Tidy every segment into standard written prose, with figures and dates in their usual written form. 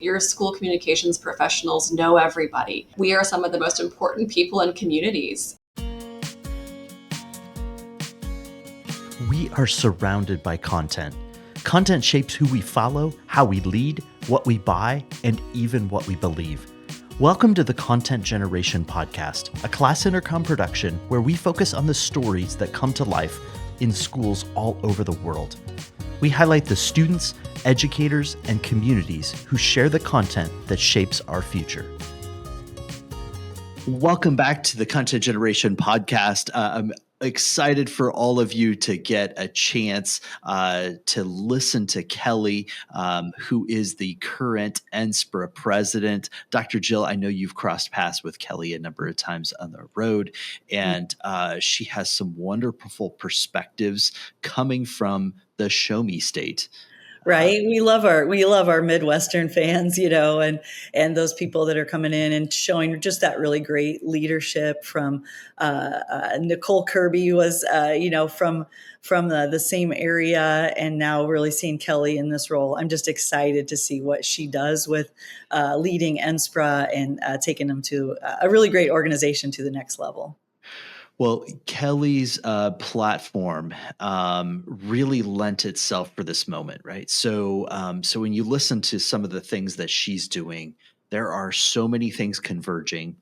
Your school communications professionals know everybody. We are some of the most important people in communities. We are surrounded by content. Content shapes who we follow, how we lead, what we buy, and even what we believe. Welcome to the Content Generation Podcast, a class intercom production where we focus on the stories that come to life in schools all over the world. We highlight the students, educators, and communities who share the content that shapes our future. Welcome back to the Content Generation Podcast. I'm excited for all of you to get a chance to listen to Kelly, who is the current NSPRA president. Dr. Jill, I know you've crossed paths with Kelly a number of times on the road, and she has some wonderful perspectives coming from the Show Me State. Right. We love our Midwestern fans, and those people that are coming in and showing just that really great leadership from Nicole Kirby was, from the same area, and now really seeing Kelly in this role. I'm just excited to see what she does with leading NSPRA and taking them to a really great organization to the next level. Well, Kelly's platform really lent itself for this moment, right? So when you listen to some of the things that she's doing, there are so many things converging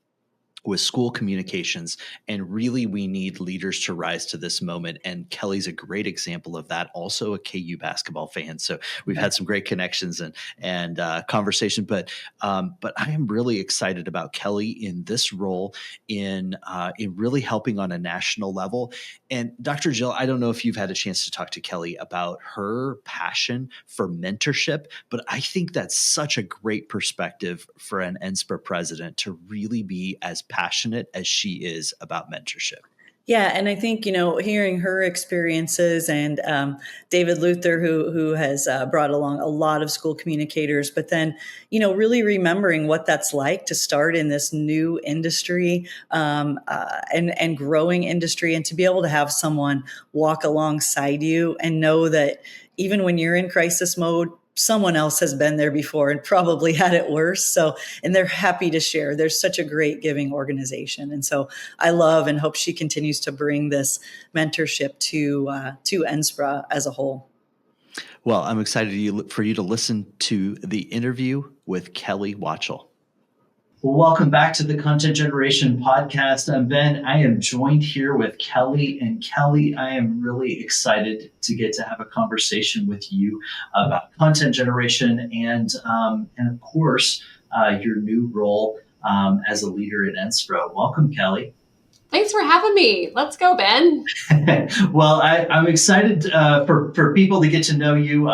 with school communications, and really we need leaders to rise to this moment. And Kelly's a great example of that. Also a KU basketball fan, so we've had some great connections and conversation. But I am really excited about Kelly in this role in really helping on a national level. And Dr. Jill, I don't know if you've had a chance to talk to Kelly about her passion for mentorship, but I think that's such a great perspective for an NSPRA president to really be as passionate as she is about mentorship. Yeah, and I think, hearing her experiences and David Luther, who has brought along a lot of school communicators, but then, really remembering what that's like to start in this new industry and growing industry, and to be able to have someone walk alongside you and know that even when you're in crisis mode, someone else has been there before and probably had it worse. So, and they're happy to share. They're such a great giving organization. And so I love and hope she continues to bring this mentorship to NSPRA as a whole. Well, I'm excited for you to listen to the interview with Kelly Wachel. Well, welcome back to the Content Generation Podcast. I'm Ben. I am joined here with Kelly. And Kelly, I am really excited to get to have a conversation with you about content generation and of course, your new role as a leader at NSPRA. Welcome, Kelly. Thanks for having me. Let's go, Ben. Well, I'm excited for people to get to know you,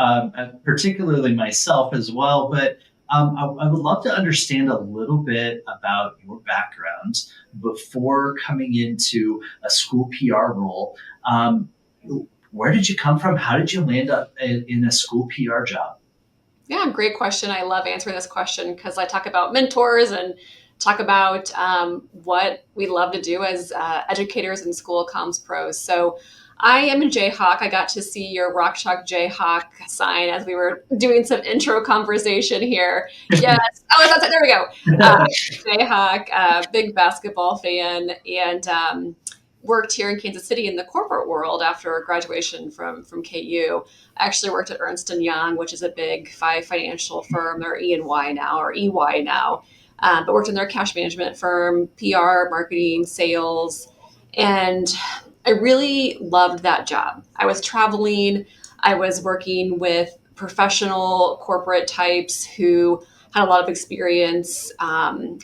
particularly myself as well. But I would love to understand a little bit about your background before coming into a school PR role. Where did you come from? How did you land up in a school PR job? Yeah, great question. I love answering this question because I talk about mentors and talk about what we love to do as educators and school comms pros. So I am a Jayhawk. I got to see your Rock Chalk Jayhawk sign as we were doing some intro conversation here. Yes. Oh, there we go. Jayhawk, big basketball fan, and worked here in Kansas City in the corporate world after graduation from KU. I actually worked at Ernst & Young, which is a big financial firm. They're E&Y now, or EY now, but worked in their cash management firm, PR, marketing, sales, and I really loved that job. I was traveling. I was working with professional corporate types who had a lot of experience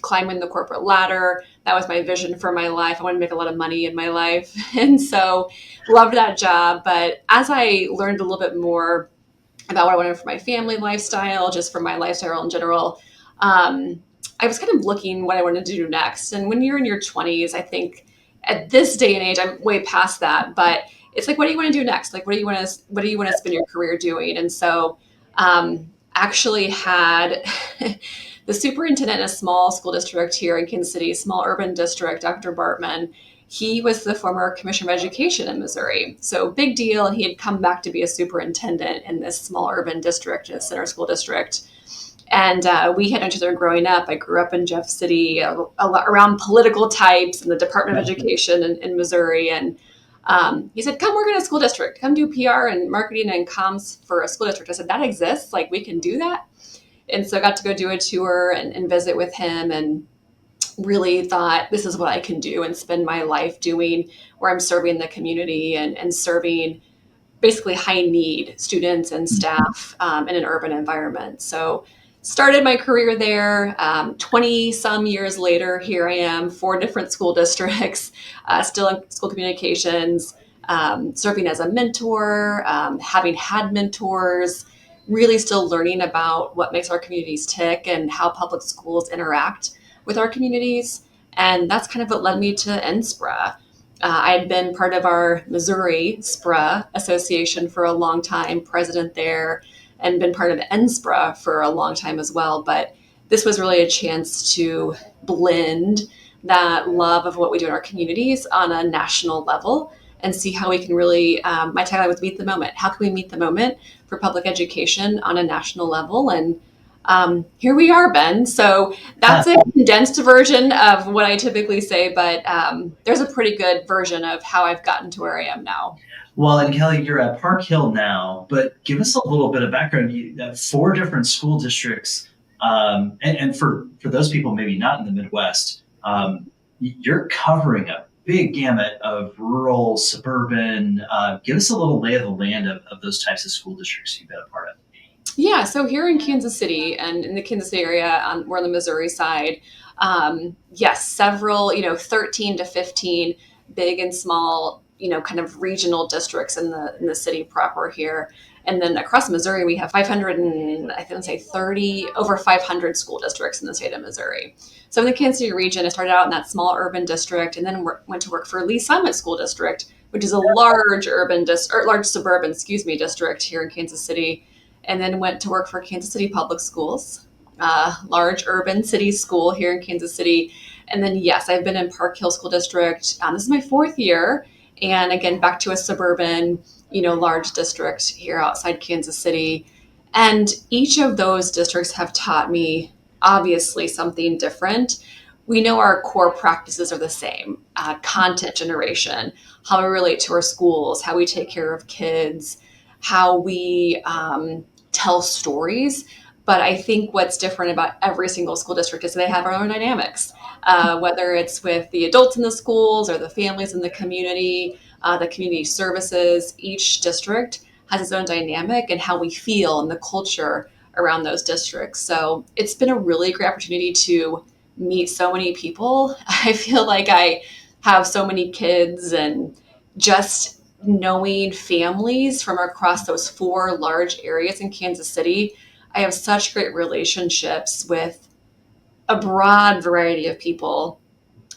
climbing the corporate ladder. That was my vision for my life. I wanted to make a lot of money in my life. And so loved that job. But as I learned a little bit more about what I wanted for my family lifestyle, just for my lifestyle in general, I was kind of looking what I wanted to do next. And when you're in your 20s, I think at this day and age, I'm way past that, but it's like, what do you want to do next? Like, what do you want to spend your career doing? And so, actually had the superintendent in a small school district here in Kansas City, small urban district, Dr. Bartman. He was the former commissioner of education in Missouri. So big deal. And he had come back to be a superintendent in this small urban district, a center school district. And we had each other growing up. I grew up in Jeff City, a lot around political types and the Department of Education in Missouri. And he said, "Come work in a school district. Come do PR and marketing and comms for a school district." I said, "That exists? Like, we can do that?" And so I got to go do a tour and visit with him, and really thought, this is what I can do and spend my life doing, where I'm serving the community and serving basically high need students and staff in an urban environment. So started my career there. 20 some years later, here I am, 4 different school districts, still in school communications, serving as a mentor, having had mentors, really still learning about what makes our communities tick and how public schools interact with our communities. And that's kind of what led me to NSPRA. I had been part of our Missouri SPRA association for a long time, president there, and been part of NSPRA for a long time as well. But this was really a chance to blend that love of what we do in our communities on a national level and see how we can really, my tagline was meet the moment. How can we meet the moment for public education on a national level? And here we are, Ben. So that's a condensed version of what I typically say, but there's a pretty good version of how I've gotten to where I am now. Well, and Kelly, you're at Park Hill now, but give us a little bit of background. You have 4 different school districts, and for those people maybe not in the Midwest, you're covering a big gamut of rural, suburban. Give us a little lay of the land of those types of school districts you've been a part of. Yeah, so here in Kansas City and in the Kansas City area, we're on the Missouri side. Yes, several, 13 to 15 big and small, kind of regional districts in the city proper here. And then across Missouri, we have 500 and I think say 30, over 500 school districts in the state of Missouri. So in the Kansas City region, I started out in that small urban district and then went to work for Lee Summit School District, which is a large large suburban, district here in Kansas City. And then went to work for Kansas City Public Schools, large urban city school here in Kansas City. And then, yes, I've been in Park Hill School District. This is my 4th year. And again, back to a suburban, large district here outside Kansas City. And each of those districts have taught me, obviously, something different. We know our core practices are the same. Content generation, how we relate to our schools, how we take care of kids, how we tell stories. But I think what's different about every single school district is they have our own dynamics, whether it's with the adults in the schools or the families in the community services. Each district has its own dynamic and how we feel and the culture around those districts. So it's been a really great opportunity to meet so many people. I feel like I have so many kids, and just knowing families from across those 4 large areas in Kansas City, I have such great relationships with a broad variety of people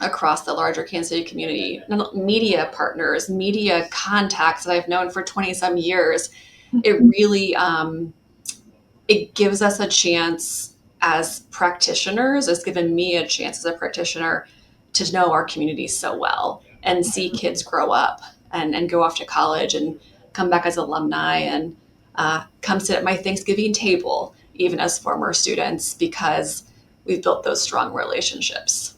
across the larger Kansas City community, media partners, media contacts that I've known for 20 some years. It really, it gives us a chance as practitioners, it's given me a chance as a practitioner to know our community so well and see kids grow up and go off to college and come back as alumni and come sit at my Thanksgiving table, even as former students, because we've built those strong relationships.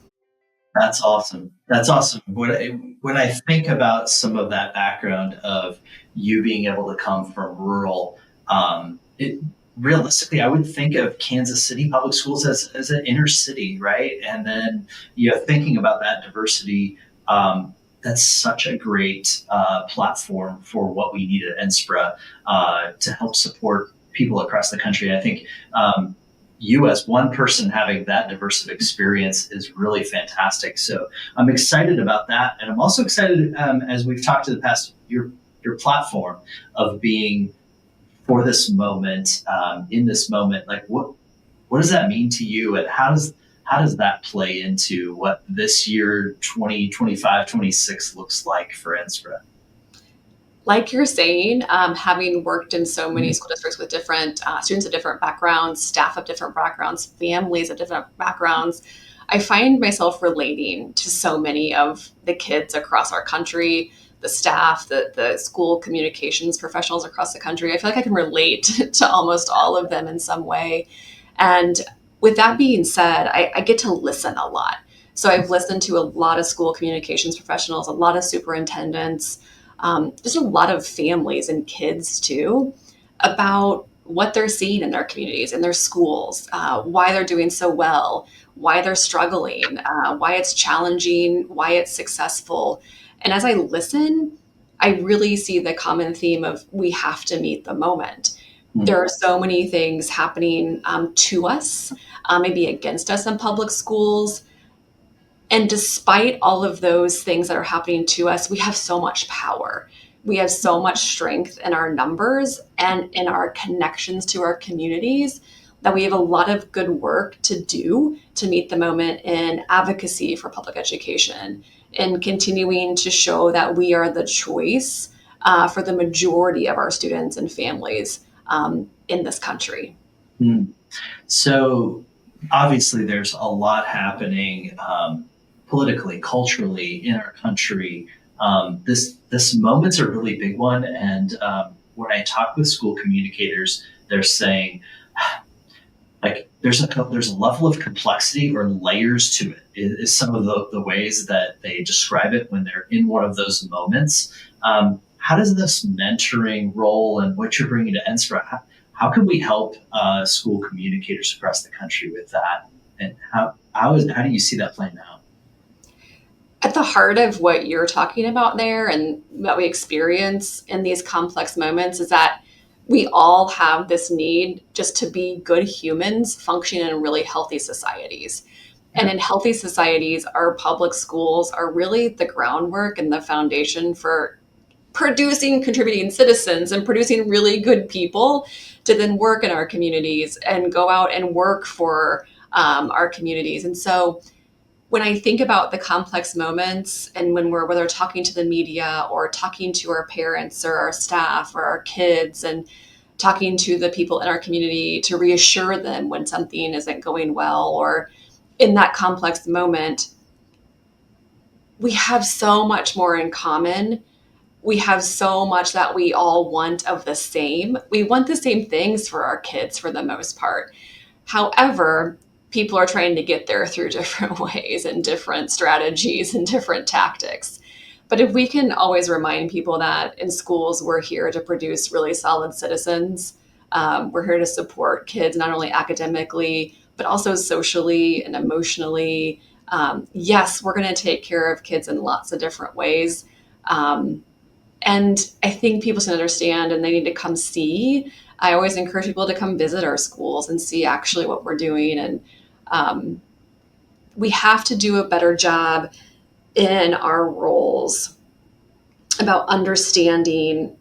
That's awesome. That's awesome. When I think about some of that background of you being able to come from rural, realistically, I would think of Kansas City public schools as an inner city, right? And then thinking about that diversity, that's such a great platform for what we need at NSPRA to help support people across the country. I think you as one person having that diverse of experience is really fantastic. So I'm excited about that. And I'm also excited, as we've talked to the past, your platform of being for this moment, in this moment, like what does that mean to you? And how does that play into what this year, 2025, 26 looks like for NSPRA? Like you're saying, having worked in so many school districts with different students of different backgrounds, staff of different backgrounds, families of different backgrounds, I find myself relating to so many of the kids across our country, the staff, the school communications professionals across the country. I feel like I can relate to almost all of them in some way. And with that being said, I get to listen a lot. So I've listened to a lot of school communications professionals, a lot of superintendents, just a lot of families and kids too, about what they're seeing in their communities, in their schools, why they're doing so well, why they're struggling, why it's challenging, why it's successful. And as I listen, I really see the common theme of we have to meet the moment. There are so many things happening to us, maybe against us in public schools. And despite all of those things that are happening to us, we have so much power. We have so much strength in our numbers and in our connections to our communities that we have a lot of good work to do to meet the moment in advocacy for public education and continuing to show that we are the choice for the majority of our students and families in this country. So obviously, there's a lot happening politically, culturally in our country. This moment's a really big one, and when I talk with school communicators, they're saying like there's a level of complexity or layers to it. Is some of the ways that they describe it when they're in one of those moments. How does this mentoring role and what you're bringing to NSPRA, how can we help school communicators across the country with that? And how do you see that playing out? At the heart of what you're talking about there and that we experience in these complex moments is that we all have this need just to be good humans functioning in really healthy societies. And in healthy societies, our public schools are really the groundwork and the foundation for producing contributing citizens and producing really good people to then work in our communities and go out and work for our communities. And so when I think about the complex moments and when we're whether talking to the media or talking to our parents or our staff or our kids and talking to the people in our community to reassure them when something isn't going well or in that complex moment, we have so much more in common. We have so much that we all want of the same. We want the same things for our kids for the most part. However, people are trying to get there through different ways and different strategies and different tactics. But if we can always remind people that in schools, we're here to produce really solid citizens, we're here to support kids, not only academically, but also socially and emotionally. Yes, we're going to take care of kids in lots of different ways. And I think people should understand and they need to come see. I always encourage people to come visit our schools and see actually what we're doing. And we have to do a better job in our roles about understanding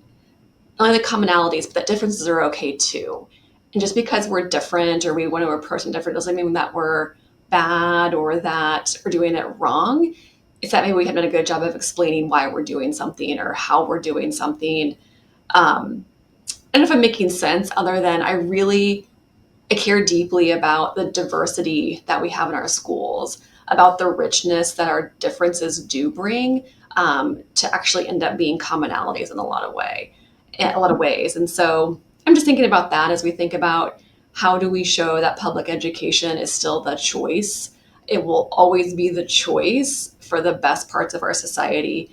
not only the commonalities, but that differences are okay too. And just because we're different or we want to approach them different doesn't mean that we're bad or that we're doing it wrong. It's that maybe we haven't done a good job of explaining why we're doing something or how we're doing something. And if I'm making sense, other than I care deeply about the diversity that we have in our schools, about the richness that our differences do bring to actually end up being commonalities in a lot of ways. And so I'm just thinking about that as we think about how do we show that public education is still the choice. It will always be the choice for the best parts of our society.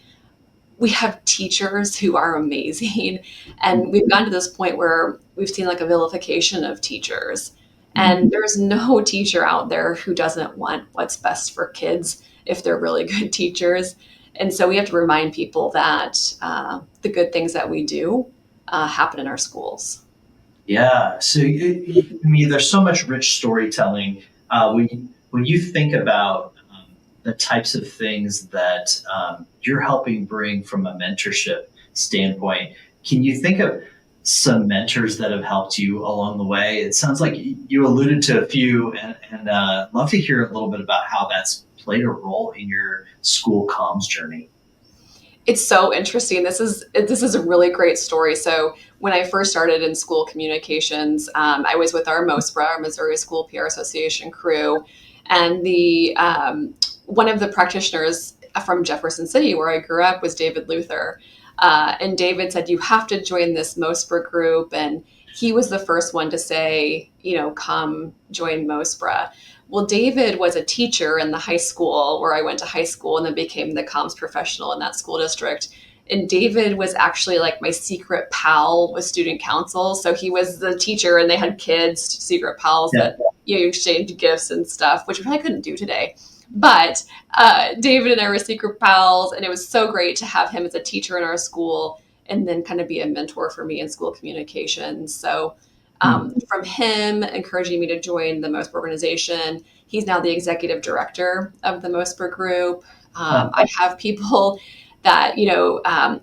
We have teachers who are amazing. And we've gotten to this point where we've seen like a vilification of teachers. And there's no teacher out there who doesn't want what's best for kids if they're really good teachers. And so we have to remind people that the good things that we do happen in our schools. Yeah. So there's so much rich storytelling. When you think about the types of things that you're helping bring from a mentorship standpoint, can you think of some mentors that have helped you along the way? It sounds like you alluded to a few, and love to hear a little bit about how that's played a role in your school comms journey. It's so interesting. This is a really great story. So when I first started in school communications, I was with our MOSPRA, our Missouri School PR Association crew, and the one of the practitioners from Jefferson City, where I grew up, was David Luther. And David said, you have to join this MOSPRA group. And he was the first one to say, come join MOSPRA. Well, David was a teacher in the high school where I went to high school and then became the comms professional in that school district. And David was actually like my secret pal with student council. So he was the teacher and they had kids, secret pals that you exchange gifts and stuff, which we probably couldn't do today. But David and I were secret pals, and it was so great to have him as a teacher in our school and then kind of be a mentor for me in school communications. So from him encouraging me to join the MOSPRA organization, he's now the executive director of the MOSPRA group. I have people that,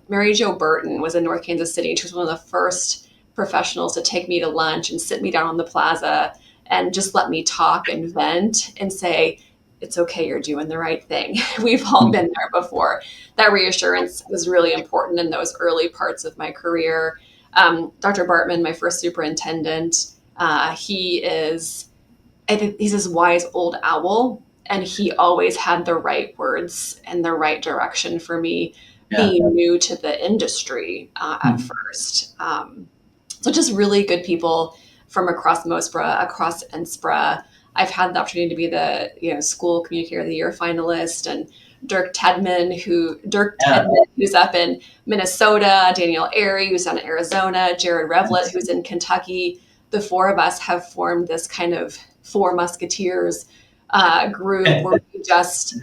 Mary Jo Burton was in North Kansas City. She was one of the first professionals to take me to lunch and sit me down on the plaza and just let me talk and vent and say, it's okay, you're doing the right thing. We've all been there before. That reassurance was really important in those early parts of my career. Dr. Bartman, my first superintendent, he's this wise old owl, and he always had the right words and the right direction for me, being new to the industry at first. So just really good people from across MOSPRA, across NSPRA. I've had the opportunity to be the School Communicator of the Year finalist, and Dirk Tedman, who's up in Minnesota, Daniel Airy, who's down in Arizona, Jared Revlett, who's in Kentucky. The four of us have formed this kind of Four Musketeers group where we just,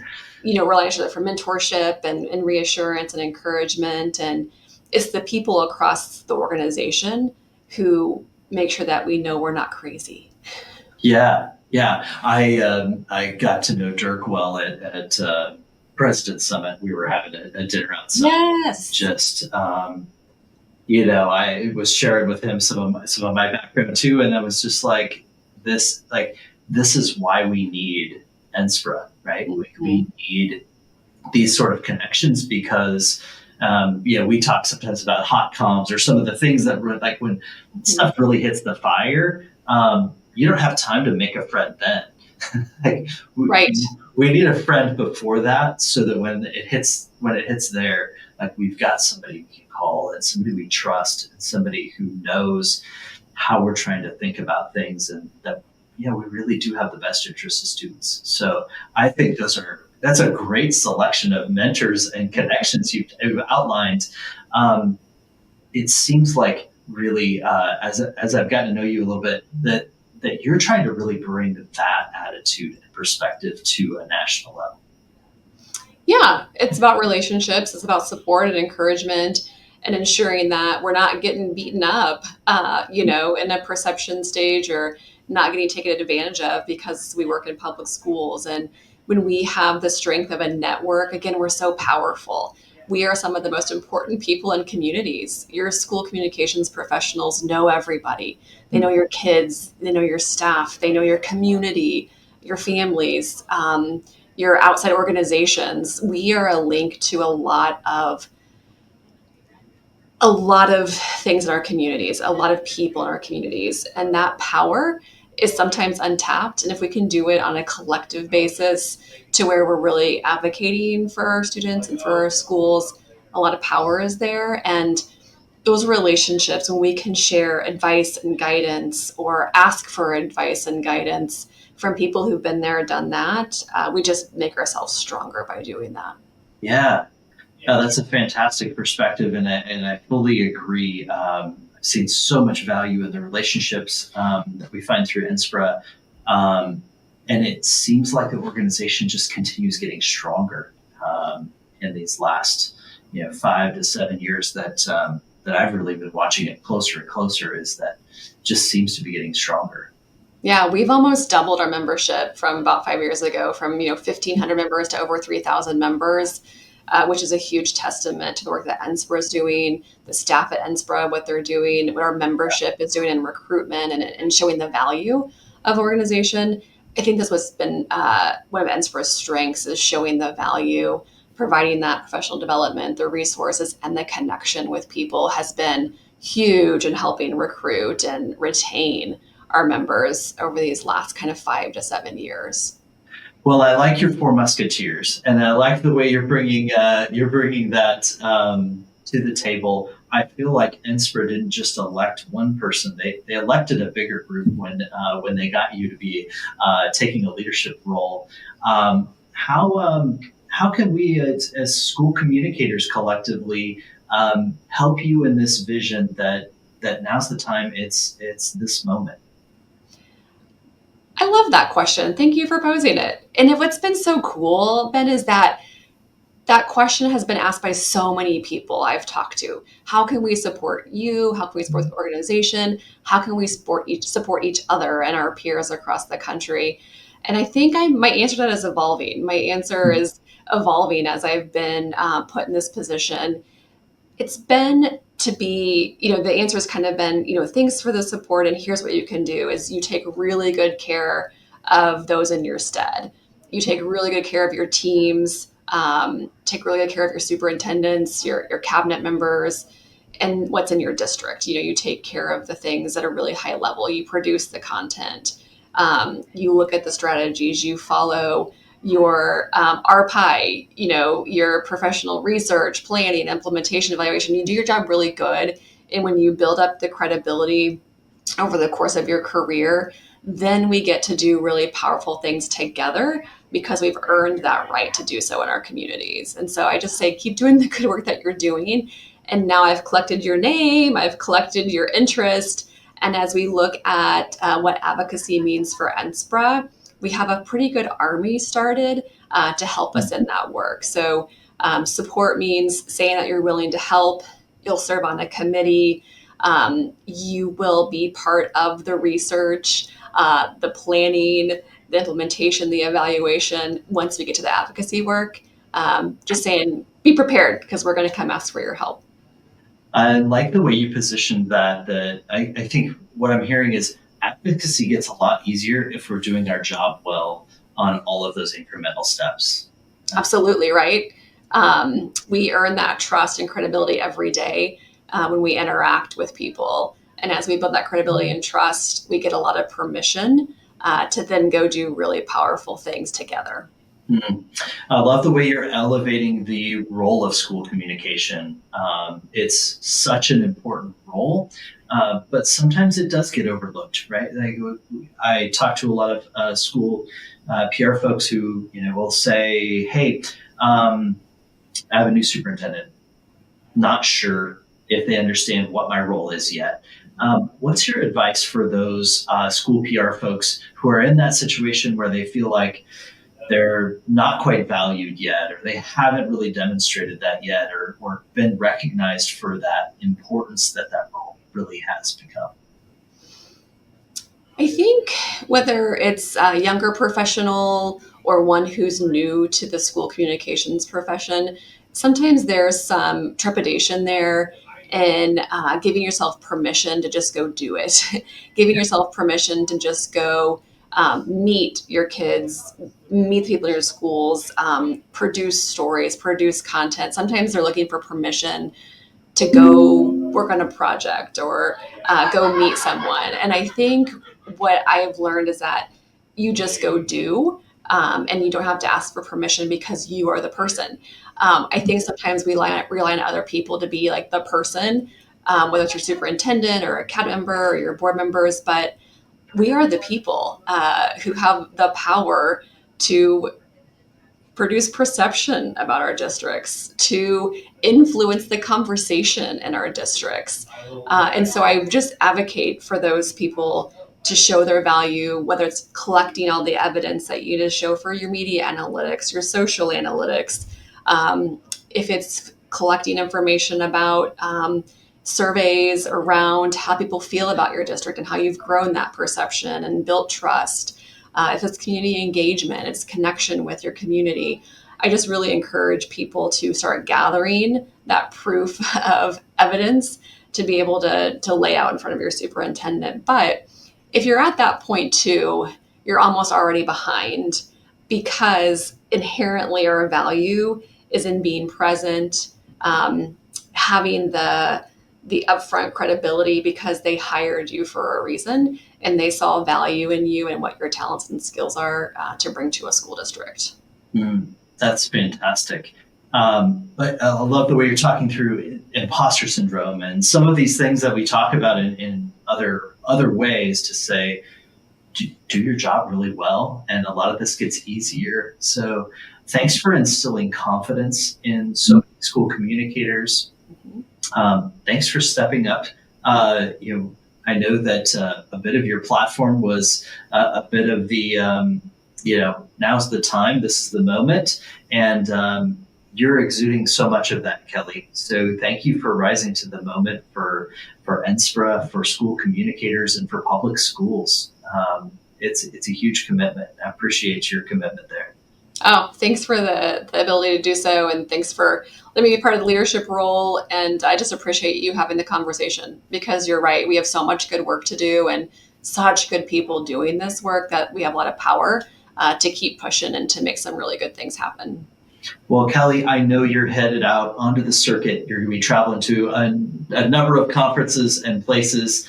rely on each other for mentorship and reassurance and encouragement. And it's the people across the organization who make sure that we know we're not crazy. Yeah. I got to know Dirk well at President's Summit. We were having a dinner outside. Yes. Just, I was sharing with him some of my background too, and I was just like, this is why we need NSPRA, right? Mm-hmm. We need these sort of connections because, we talk sometimes about hot comms or some of the things that like when stuff really hits the fire. You don't have time to make a friend then. We need a friend before that, so that when it hits there, like we've got somebody we can call and somebody we trust and somebody who knows how we're trying to think about things, and that we really do have the best interests of students. So I think that's a great selection of mentors and connections you've outlined. It seems like really, as I've gotten to know you a little bit, that you're trying to really bring that attitude and perspective to a national level. Yeah, it's about relationships. It's about support and encouragement and ensuring that we're not getting beaten up, in a perception stage, or not getting taken advantage of because we work in public schools. And when we have the strength of a network, again, we're so powerful. We are some of the most important people in communities. Your school communications professionals know everybody. They know your kids, they know your staff, they know your community, your families, your outside organizations. We are a link to a lot of things in our communities, a lot of people in our communities. And that power is sometimes untapped. And if we can do it on a collective basis to where we're really advocating for our students and for our schools, a lot of power is there. And those relationships, when we can share advice and guidance or ask for advice and guidance from people who've been there, done that, we just make ourselves stronger by doing that. Yeah, that's a fantastic perspective. And I fully agree. I've seen so much value in the relationships that we find through NSPRA. And it seems like the organization just continues getting stronger in these last 5 to 7 years that I've really been watching it closer and closer, is that just seems to be getting stronger. Yeah, we've almost doubled our membership from about 5 years ago, from 1,500 members to over 3,000 members, which is a huge testament to the work that NSPRA is doing, the staff at NSPRA, what they're doing, what our membership is doing in recruitment and showing the value of organization. I think that's what's been one of NSPRA's strengths, is showing the value, providing that professional development, the resources, and the connection with people has been huge in helping recruit and retain our members over these last kind of 5 to 7 years. Well, I like your Four Musketeers, and I like the way you're bringing that to the table. I feel like NSPRA didn't just elect one person; they elected a bigger group when they got you to be taking a leadership role. How can we, as school communicators, collectively help you in this vision that now's the time? It's this moment. I love that question. Thank you for posing it. And what's been so cool, Ben, is that that question has been asked by so many people I've talked to. How can we support you? How can we support the organization? How can we support each other and our peers across the country? And I think my answer to that is evolving. My answer is evolving as I've been put in this position. It's been to be, the answer has kind of been, thanks for the support. And here's what you can do is you take really good care of those in your stead. You take really good care of your teams, take really good care of your superintendents, your cabinet members, and what's in your district. You take care of the things that are really high level. You produce the content. You look at the strategies. You follow your RPI, your professional research, planning, implementation, evaluation. You do your job really good. And when you build up the credibility over the course of your career, then we get to do really powerful things together because we've earned that right to do so in our communities. And so I just say, keep doing the good work that you're doing. And now I've collected your name, I've collected your interest. And as we look at what advocacy means for NSPRA, we have a pretty good army started to help us in that work. So support means saying that you're willing to help. You'll serve on a committee. You will be part of the research, the planning, the implementation, the evaluation once we get to the advocacy work. Just saying, be prepared because we're going to come ask for your help. I like the way you positioned that I think what I'm hearing is advocacy gets a lot easier if we're doing our job well on all of those incremental steps. Absolutely, right? We earn that trust and credibility every day when we interact with people. And as we build that credibility and trust, we get a lot of permission to then go do really powerful things together. Mm-hmm. I love the way you're elevating the role of school communication. It's such an important role, but sometimes it does get overlooked, right? Like, I talk to a lot of school PR folks who, will say, "Hey, I have a new superintendent. Not sure if they understand what my role is yet." What's your advice for those school PR folks who are in that situation where they feel like they're not quite valued yet, or they haven't really demonstrated that yet, or been recognized for that importance that role really has become? I think whether it's a younger professional or one who's new to the school communications profession, sometimes there's some trepidation there in giving yourself permission to just go do it, giving yourself permission to just go meet your kids, meet people in your schools, produce stories, produce content. Sometimes they're looking for permission to go work on a project or go meet someone. And I think what I have learned is that you just go do, and you don't have to ask for permission because you are the person. I think sometimes we rely on other people to be like the person, whether it's your superintendent or a cabinet member or your board members, but we are the people who have the power to produce perception about our districts, to influence the conversation in our districts. And so I just advocate for those people to show their value, whether it's collecting all the evidence that you need to show for your media analytics, your social analytics, if it's collecting information about surveys around how people feel about your district and how you've grown that perception and built trust. If it's community engagement, it's connection with your community. I just really encourage people to start gathering that proof of evidence to be able to lay out in front of your superintendent. But if you're at that point too, you're almost already behind because inherently our value is in being present, having the upfront credibility because they hired you for a reason and they saw value in you and what your talents and skills are to bring to a school district. That's fantastic. But I love the way you're talking through imposter syndrome and some of these things that we talk about in other ways to say, do your job really well, and a lot of this gets easier. So thanks for instilling confidence in so many school communicators. Thanks for stepping up. I know that a bit of your platform was a bit of the now's the time, this is the moment, and you're exuding so much of that, Kelly. So thank you for rising to the moment for NSPRA, for school communicators, and for public schools. It's a huge commitment. I appreciate your commitment there. Oh, thanks for the ability to do so. And thanks for letting me be part of the leadership role. And I just appreciate you having the conversation, because you're right. We have so much good work to do and such good people doing this work that we have a lot of power to keep pushing and to make some really good things happen. Well, Kelly, I know you're headed out onto the circuit. You're going to be traveling to a number of conferences and places.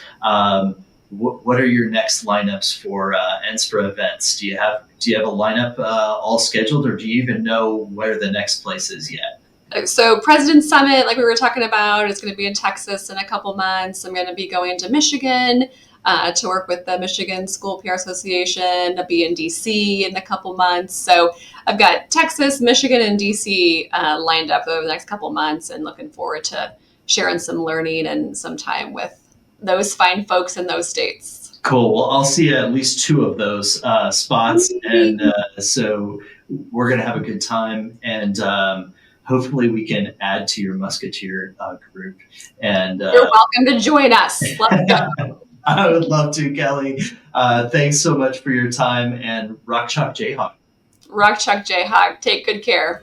What are your next lineups for NSPRA events? Do you have a lineup all scheduled, or do you even know where the next place is yet? So President's Summit, like we were talking about, is going to be in Texas in a couple months. I'm going to be going to Michigan to work with the Michigan School PR Association. I'll be in DC in a couple months. So I've got Texas, Michigan, and DC lined up over the next couple months, and looking forward to sharing some learning and some time with those fine folks in those states. Cool. Well, I'll see at least 2 of those spots. And so we're going to have a good time. And hopefully we can add to your Musketeer group. And you're welcome to join us. Let's go. I would love to, Kelly. Thanks so much for your time, and Rock Chalk Jayhawk. Rock Chalk Jayhawk. Take good care.